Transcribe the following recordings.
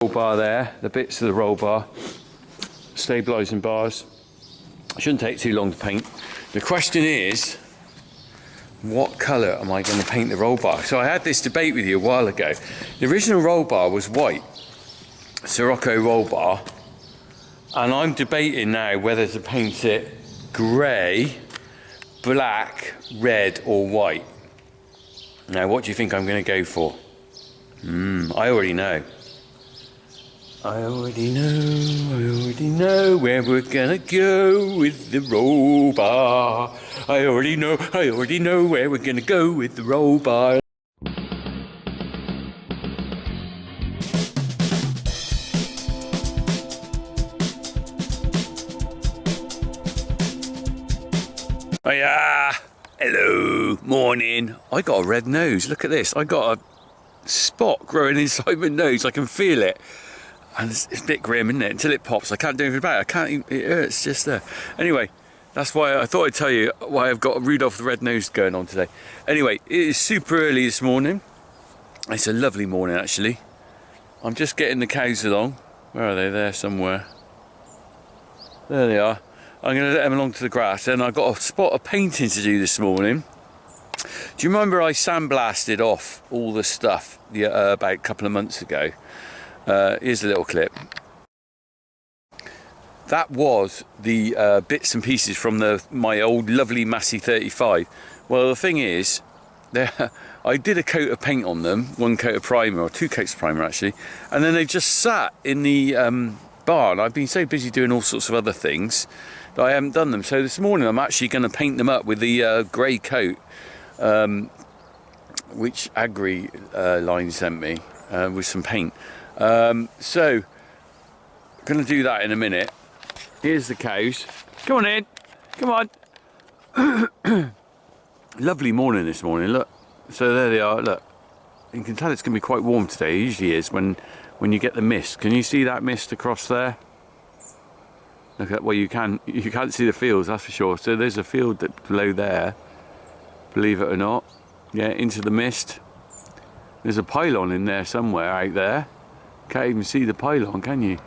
Roll bar there, the bits of the roll bar, stabilising bars. Shouldn't take too long to paint. The question is, what colour am I going to paint the roll bar? So I had this debate with you a while ago. The original roll bar was white, Sirocco roll bar, and I'm debating now whether to paint it grey, black, red or white. Now what do you think I'm going to go for? I already know. I already know where we're gonna go with the roll bar. I already know where we're gonna go with the roll bar. Oh yeah, hello, morning. I got a red nose, look at this. I got a spot growing inside my nose, I can feel it. And it's a bit grim, isn't it? Until it pops, I can't do anything about it. I can't even, it hurts just there. Anyway, that's why I thought I'd tell you why I've got Rudolph the Red Nose going on today. Anyway, it is super early this morning. It's a lovely morning, actually. I'm just getting the cows along. Where are they? There somewhere. There they are. I'm going to let them along to the grass. And I've got a spot of painting to do this morning. Do you remember I sandblasted off all the stuff about a couple of months ago? Here's a little clip. That was the bits and pieces from my old lovely Massey 35. Well, the thing is, I did a coat of paint on them, one coat of primer, or two coats of primer actually, and then they just sat in the barn. I've been so busy doing all sorts of other things that I haven't done them. So this morning I'm actually going to paint them up with the grey coat, which Agri line sent me with some paint. So, gonna do that in a minute. Here's the cows. Come on in. Come on. Lovely morning this morning, look. So there they are, look. You can tell it's gonna be quite warm today. It usually is when you get the mist. Can you see that mist across there? Look at, well, you can't see the fields, that's for sure. So there's a field below there, believe it or not. Yeah, into the mist. There's a pylon in there somewhere out there. Can't even see the pylon, can you?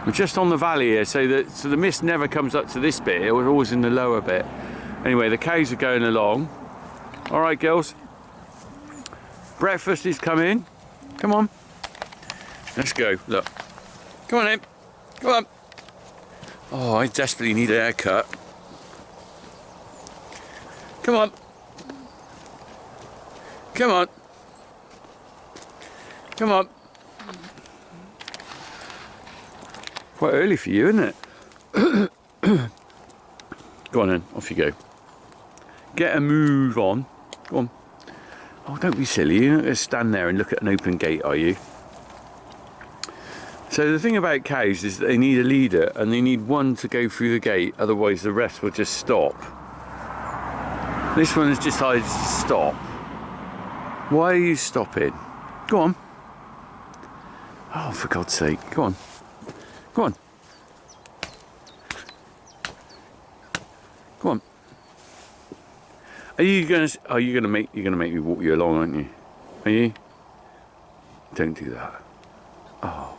We're just on the valley here, so the mist never comes up to this bit. It was always in the lower bit. Anyway, the cows are going along. All right, girls. Breakfast is coming. Come on. Let's go. Look. Come on in. Come on. Oh, I desperately need a haircut. Come on. Come on. Come on. Quite early for you, isn't it? Go on then, off you go. Get a move on. Go on. Oh, don't be silly. You're not going to stand there and look at an open gate, are you? So the thing about cows is that they need a leader and they need one to go through the gate, otherwise the rest will just stop. This one has decided to stop. Why are you stopping? Go on. Oh, for God's sake, go on. Go on. Go on. Are you gonna make me walk you along, aren't you? Are you? Don't do that. Oh.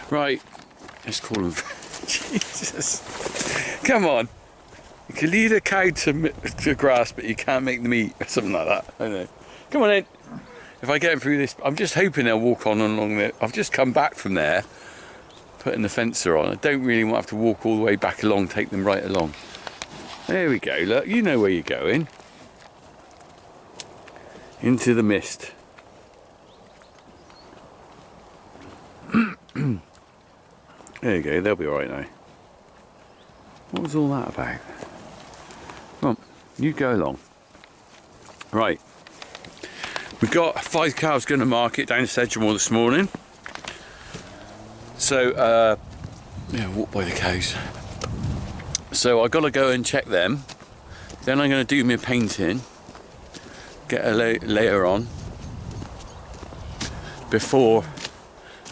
Right. Let's call him. Jesus. Come on. You can lead a cow to grass, but you can't make them eat, or something like that. I don't know. Come on in. If I get him through this, I'm just hoping they'll walk on along there. I've just come back from there, putting the fencer on. I don't really want to have to walk all the way back along, take them right along. There we go, look, you know where you're going. Into the mist. There you go, they'll be alright now. What was all that about? Come on, you go along. Right. We've got 5 cows going to market down Sedgemoor this morning. So, yeah, walk by the cows. So I've got to go and check them. Then I'm going to do my painting. Get a layer on. Before...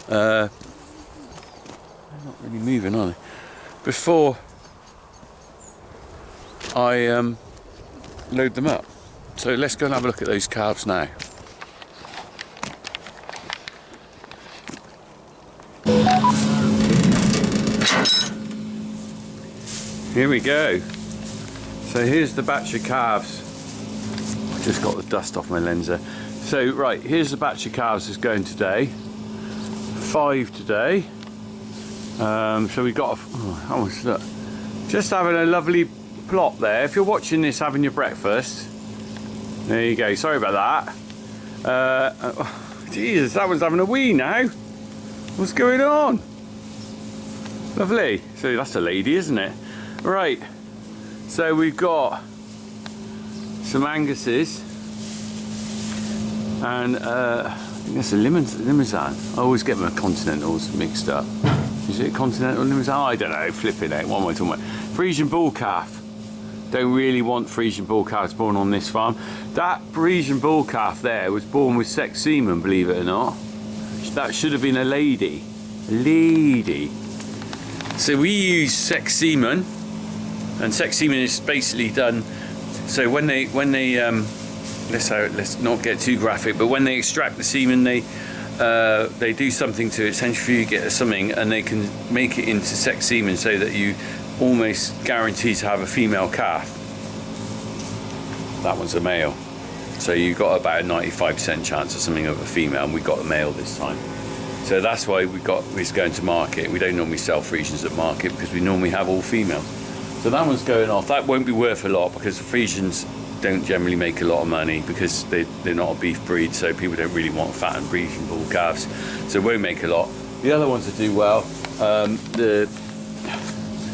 they're not really moving, are they? Before I load them up. So let's go and have a look at those calves now. Here we go. So here's the batch of calves. I just got the dust off my lens there. So right, here's the batch of calves that's going today. 5 today. So we got how much is that? Just having a lovely plot there. If you're watching this having your breakfast, there you go. Sorry about that. Jesus, that one's having a wee now. What's going on? Lovely. So that's a lady, isn't it? Right. So we've got some Anguses and I think that's a Limousin. I always get my Continentals mixed up. Is it a Continental Limousin? I don't know. Flipping it. What am I talking about? Frisian bull calf. Don't really want Frisian bull calves born on this farm. That Frisian bull calf there was born with sex semen, believe it or not. That should have been a lady. So we use sex semen, and sex semen is basically done. So when they let's not get too graphic, but when they extract the semen, they do something to it, centrifuge it or something, and they can make it into sex semen so that you almost guarantee to have a female calf. That one's a male. So you've got about a 95% chance of something of a female, and we got a male this time. So that's why it's going to market. We don't normally sell Frisians at market because we normally have all females. So that one's going off. That won't be worth a lot because the Frisians don't generally make a lot of money because they're not a beef breed, so people don't really want fat and Frisian bull calves. So it won't make a lot. The other ones that do well,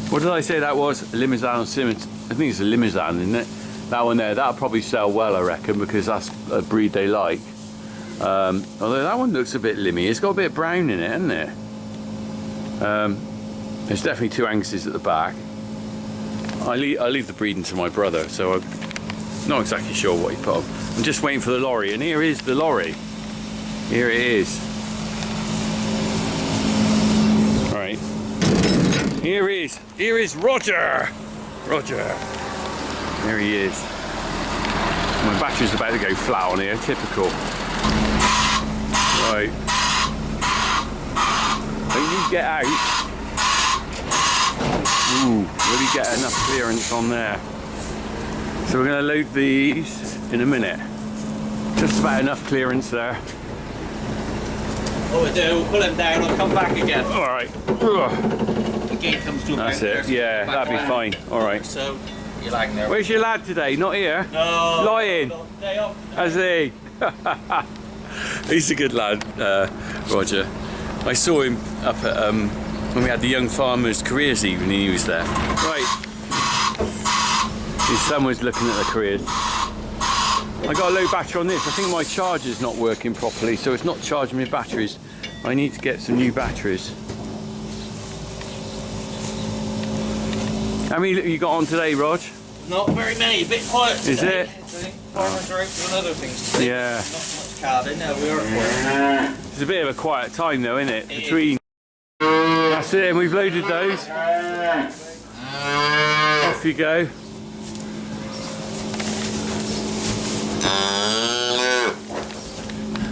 what did I say that was? A Limousin or Simmons? I think it's a Limousin, isn't it? That one there, that'll probably sell well, I reckon, because that's a breed they like. Although that one looks a bit limmy. It's got a bit of brown in it, hasn't it? There's definitely 2 Anguses at the back. I leave the breeding to my brother, so I'm not exactly sure what he put on. I'm just waiting for the lorry, and here is the lorry. Here it is. Right. Here is Roger. There he is. My battery's about to go flat on here, typical. Right. When you get out, really get enough clearance on there. So we're going to load these in a minute. Just about enough clearance there. What we'll do, we'll pull him down, I'll come back again. Alright. The gate comes to a That's it, yeah, that'd be fine. Alright. So, you're like there. Where's your lad today? Not here? No. Lying. Day off. Has he? He's a good lad, Roger. I saw him up at when we had the Young Farmers Careers evening. He was there. Right. His son was looking at the careers. I got a low battery on this. I think my charger's not working properly, so it's not charging my batteries. I need to get some new batteries. How many have you got on today, Rog? Not very many, a bit quiet today. Is it? Farmers are out doing other things today. Yeah. Not much calving, no, we are quiet. It's a bit of a quiet time though, isn't it? Between. That's it, and we've loaded those. Off you go.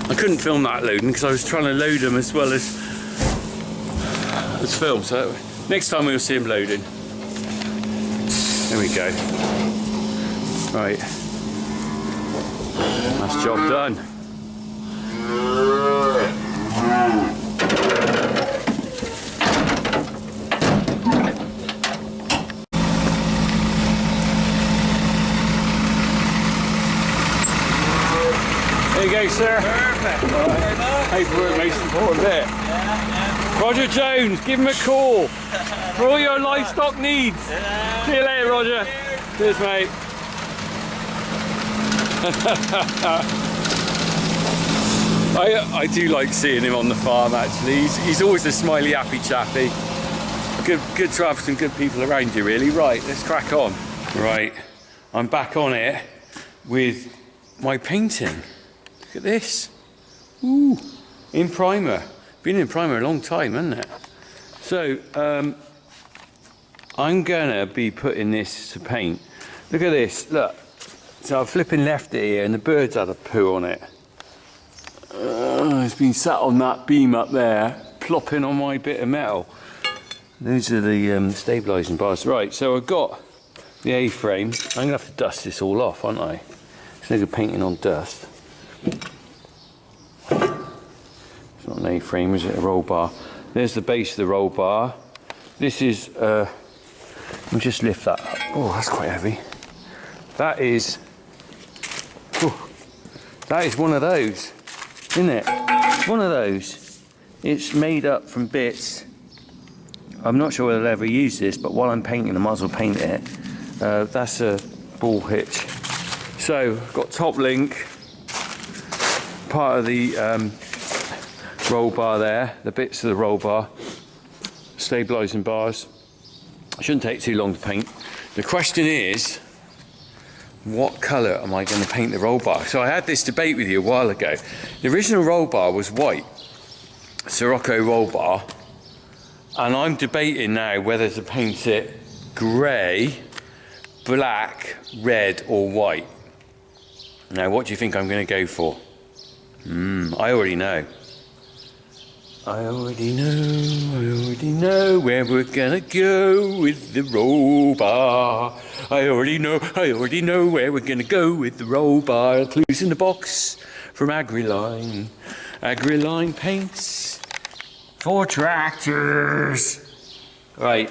I couldn't film that loading because I was trying to load them as well as film, so next time we'll see him loading. There we go. Right. That's job done. There you go, sir. Perfect. Paperwork, most important bit. Yeah. Roger Jones, give him a call for all your livestock needs. Yeah. See you later, Roger. Cheers, mate. I do like seeing him on the farm. Actually, he's always a smiley, happy chappy. Good to have some good people around you, really. Right, let's crack on. Right, I'm back on it with my painting. Look at this. Ooh, in primer. Been in primer a long time, hasn't it? So, I'm gonna be putting this to paint. Look at this, look. So I'm flipping left it here and the bird's had a poo on it. It's been sat on that beam up there, plopping on my bit of metal. Those are the stabilising bars. Right, so I've got the A-frame. I'm going to have to dust this all off, aren't I? It's no good painting on dust. It's not an A-frame, is it? A roll bar. There's the base of the roll bar. This is, let me just lift that up. Oh, that's quite heavy. That is one of those, isn't it? One of those. It's made up from bits. I'm not sure whether I'll ever use this, but while I'm painting, I might as well paint it. That's a ball hitch. So, I've got top link, part of the roll bar there, the bits of the roll bar, stabilising bars. Shouldn't take too long to paint. The question is, what colour am I going to paint the roll bar? So I had this debate with you a while ago. The original roll bar was white, Sirocco roll bar, and I'm debating now whether to paint it grey, black, red or white. Now what do you think I'm going to go for? I already know. I already know where we're gonna go with the roll bar. I already know where we're gonna go with the roll bar. Clues in the box from Agriline. Agriline paints for tractors. Right,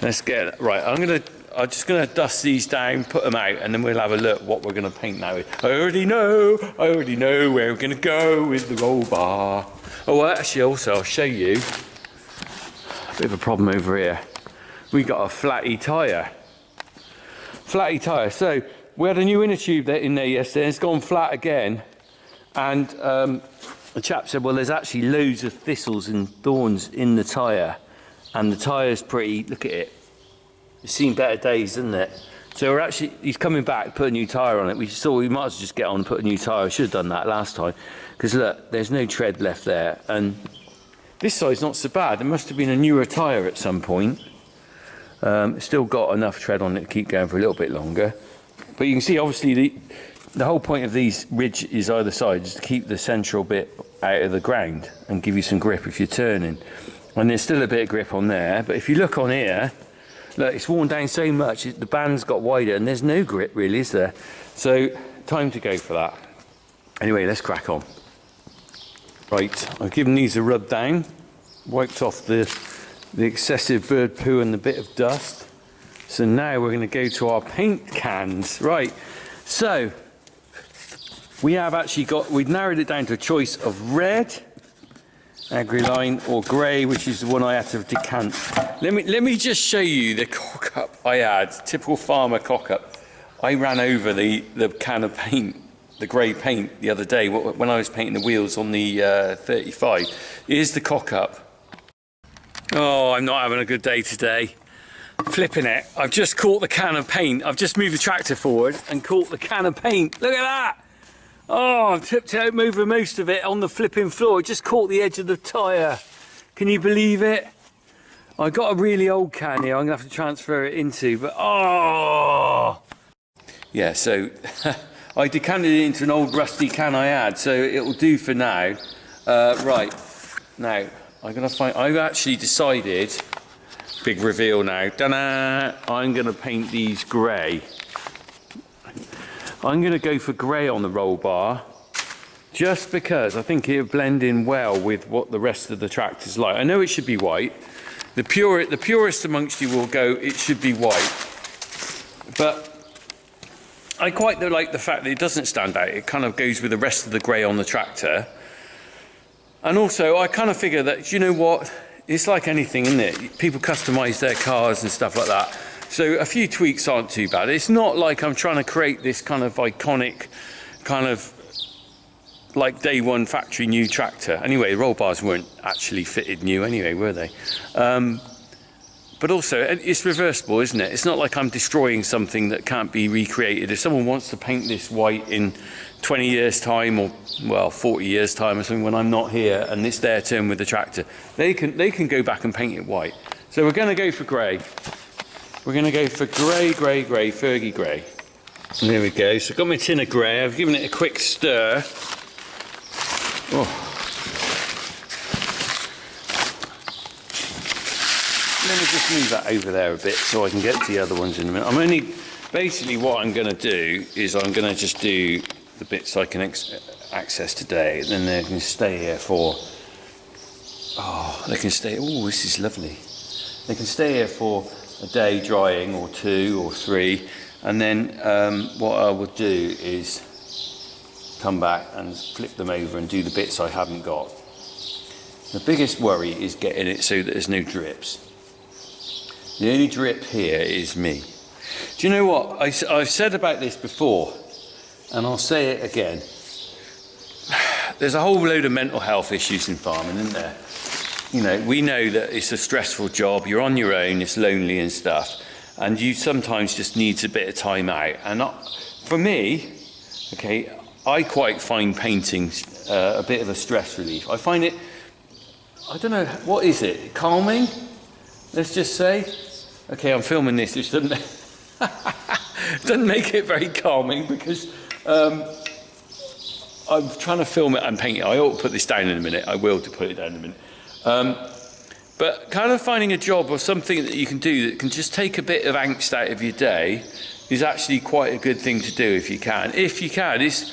let's get it. Right, I'm just gonna dust these down, put them out, and then we'll have a look what we're gonna paint now. I already know where we're gonna go with the roll bar. Oh, actually, also, I'll show you a bit of a problem over here. We got a flatty tyre. Flatty tyre. So, we had a new inner tube in there yesterday, and it's gone flat again. And the chap said, well, there's actually loads of thistles and thorns in the tyre. And the tyre's pretty, look at it. It's seen better days, isn't it? So he's coming back to put a new tyre on it. We thought we might as well just get on and put a new tyre. I should have done that last time. Because look, there's no tread left there. And this side's not so bad. There must have been a newer tyre at some point. It's still got enough tread on it to keep going for a little bit longer. But you can see, obviously, the whole point of these ridges either side is to keep the central bit out of the ground and give you some grip if you're turning. And there's still a bit of grip on there. But if you look on here, look, it's worn down so much, the band's got wider and there's no grip really, is there? So, time to go for that. Anyway, let's crack on. Right, I've given these a rub down, wiped off the excessive bird poo and the bit of dust. So now we're going to go to our paint cans. Right, so we've narrowed it down to a choice of red, Agriline, or grey, which is the one I had to decant. Let me just show you the cock-up I had, typical farmer cock-up. I ran over the can of paint, the grey paint, the other day when I was painting the wheels on the 35. Here's the cock-up. Oh, I'm not having a good day today. Flipping it. I've just caught the can of paint. I've just moved the tractor forward and caught the can of paint. Look at that. Oh, I've tipped out over most of it on the flipping floor. It just caught the edge of the tyre. Can you believe it? I got a really old can here I'm going to have to transfer it into, but oh! Yeah, so I decanted it into an old rusty can I had, so it'll do for now. Right, now I've actually decided, big reveal now, ta-da! I'm going to paint these grey. I'm going to go for grey on the roll bar, just because I think it'll blend in well with what the rest of the tractor's like. I know it should be white. The purist amongst you will go, it should be white. But I quite like the fact that it doesn't stand out. It kind of goes with the rest of the grey on the tractor. And also, I kind of figure that, you know what? It's like anything, isn't it? People customise their cars and stuff like that. So a few tweaks aren't too bad. It's not like I'm trying to create this kind of iconic, kind of like day one factory new tractor. Anyway, the roll bars weren't actually fitted new anyway, were they? But also, it's reversible, isn't it? It's not like I'm destroying something that can't be recreated. If someone wants to paint this white in 20 years time, or well, 40 years time or something, when I'm not here and it's their turn with the tractor, they can go back and paint it white. So we're going to go for grey. We're going to go for grey, Fergie grey. And there we go. So I've got my tin of grey. I've given it a quick stir. Oh. going to just move that over there a bit so I can get to the other ones in a minute. Basically what I'm going to do is I'm going to just do the bits I can access today, and then they can stay here for, this is lovely. They can stay here for a day drying, or 2 or 3, and then what I will do is come back and flip them over and do the bits I haven't got. The biggest worry is getting it so that there's no drips. The only drip here is me. Do you know what? I've said about this before, and I'll say it again. There's a whole load of mental health issues in farming, isn't there? You know, we know that it's a stressful job, you're on your own, it's lonely and stuff, and you sometimes just need a bit of time out. And for me, okay, I quite find painting a bit of a stress relief. I find it, I don't know, what is it? Calming? Let's just say. Okay, I'm filming this, which doesn't make it very calming, because I'm trying to film it and paint it. I ought to put this down in a minute. I will to put it down in a minute. But kind of finding a job or something that you can do that can just take a bit of angst out of your day is actually quite a good thing to do if you can. If you can, it's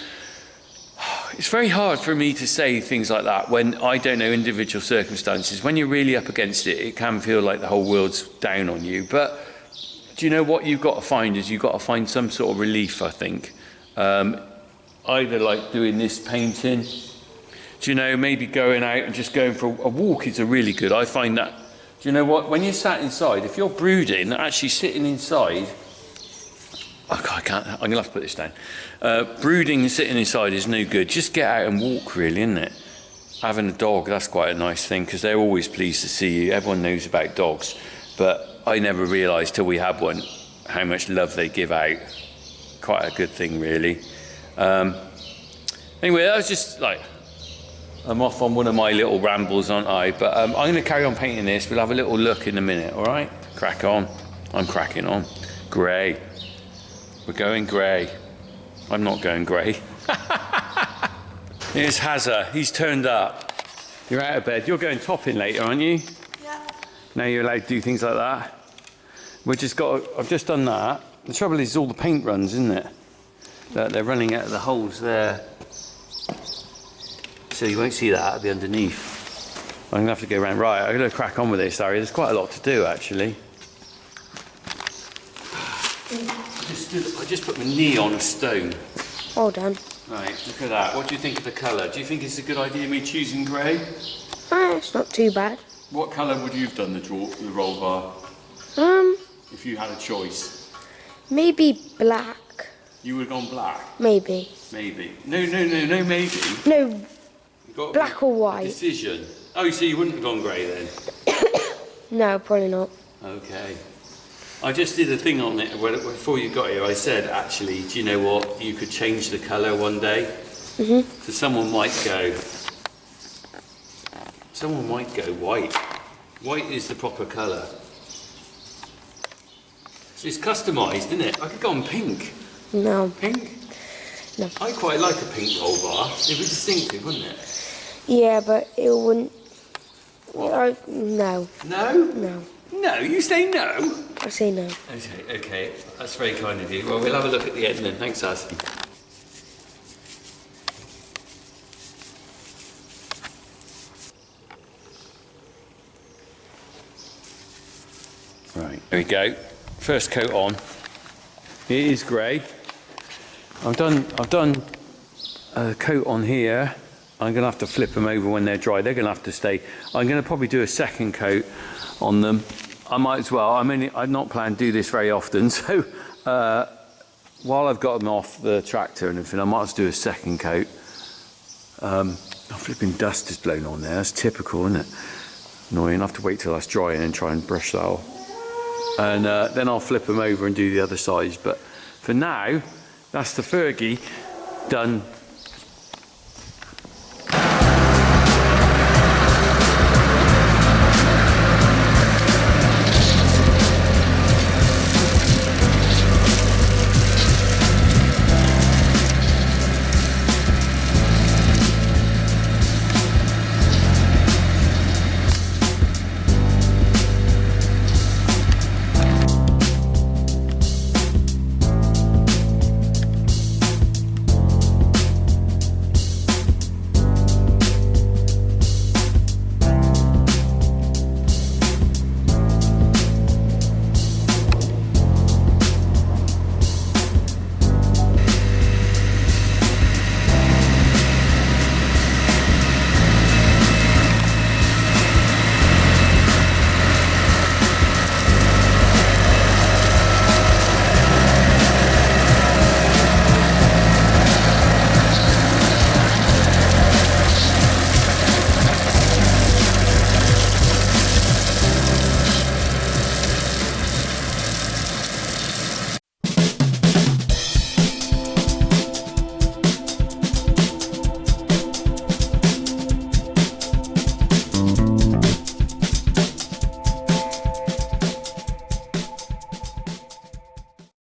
very hard for me to say things like that when I don't know individual circumstances. When you're really up against it, it can feel like the whole world's down on you. But do you know what you've got to find is you've got to find some sort of relief, I think. Either like doing this painting, do you know, maybe going out and just going for a walk is a really good. I find that, do you know what, when you're sat inside, if you're brooding, actually sitting inside, I can't, I'm going to have to put this down. Brooding and sitting inside is no good. Just get out and walk, really, isn't it? Having a dog, that's quite a nice thing, because they're always pleased to see you. Everyone knows about dogs, but I never realised till we had one how much love they give out. Quite a good thing, really. Anyway, that was just like, I'm off on one of my little rambles, aren't I? But I'm going to carry on painting this. We'll have a little look in a minute, all right? Crack on. I'm cracking on. Grey. We're going grey. I'm not going grey. Here's Hazza. He's turned up. You're out of bed. You're going topping later, aren't you? Yeah. Now you're allowed to do things like that. I've just done that. The trouble is all the paint runs, isn't it? They're running out of the holes there. So you won't see that, it'll be underneath. I'm going to have to go around. Right, I'm going to crack on with this, Harry. There's quite a lot to do, actually. I just put my knee on a stone. Well done. Right, look at that. What do you think of the colour? Do you think it's a good idea me choosing grey? It's not too bad. What colour would you have done the roll bar? If you had a choice. Maybe black. You would have gone black? Maybe. Maybe. No, maybe. No, black or white. Decision. Oh, so you wouldn't have gone grey then? No, probably not. Okay. I just did a thing on it before you got here. I said, actually, do you know what? You could change the colour one day. So someone might go white. White is the proper colour. So it's customised, isn't it? I could go on pink. No. Pink? No. I quite like a pink roll bar. It'd be distinctive, wouldn't it? Yeah, but it wouldn't. What? No. No? No. No, you say no? I say no. Okay. That's very kind of you. Well, we'll have a look at the end then. Thanks, Az. Right, there we go. First coat on. It is grey. I've done a coat on here. I'm going to have to flip them over when they're dry. They're going to have to stay. I'm going to probably do a second coat on them. I might as well. I'm not planning to do this very often, so while I've got them off the tractor and everything, I might as well do a second coat. Flipping dust is blown on there. That's typical, isn't it? Annoying. I have to wait till that's dry and then try and brush that off. And then I'll flip them over and do the other sides. But for now, that's the Fergie done